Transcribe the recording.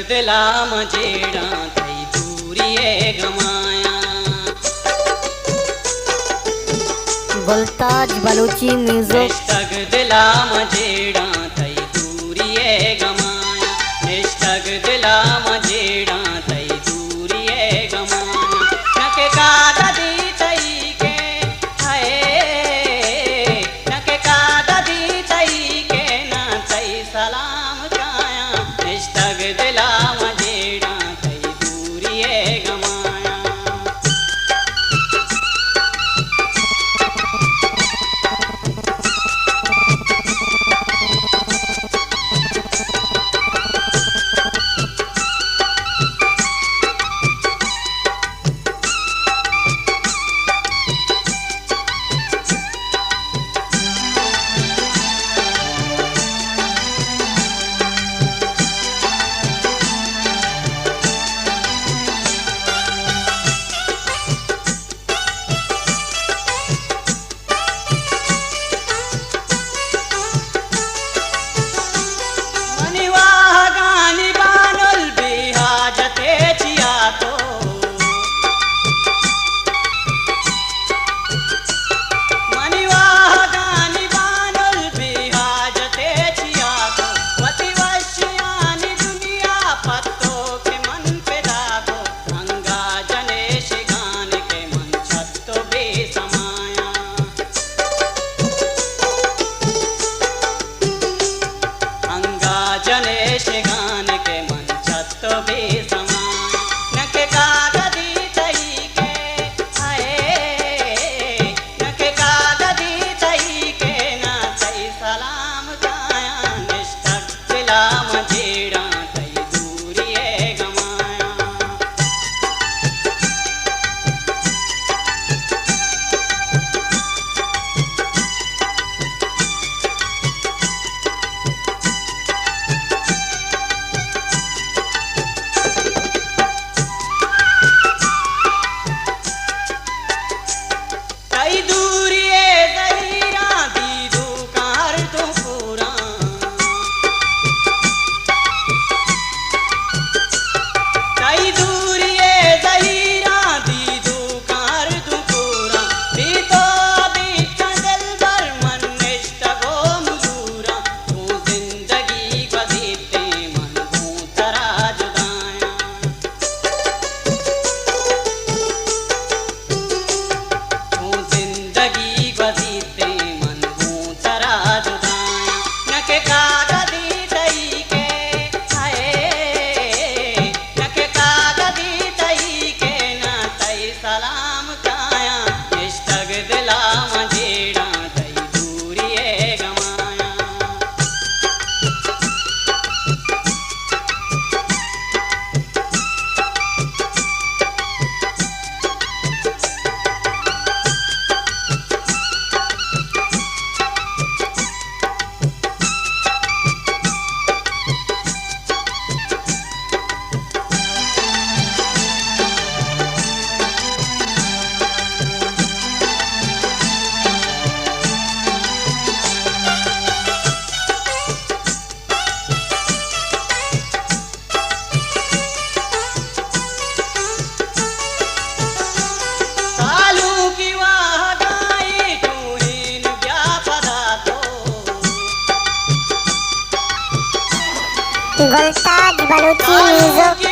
दिला मजेड़ा थई दूरिए गमाया। गुलताज बलूची म्यूजिक। निष्ठग दिला मजेड़ा थई दूरिए गमाया। निष्ठग दिला मजेड़ा थई दूरिए गमाया। नके कादा दी तई के हाय नके कादा दी तई के ना तई सलाम काया। निष्ठग दिला मजेड़ा थई दूरिए गमाया। जनेश गान के मन छत भी समान। नके कागदी तई के हाय नके कागदी तई के ना तई सलाम काया। निष्ठग दिला मजेड़ा थई दूरिए गमाया। गुलताज बलूची म्यूजिक।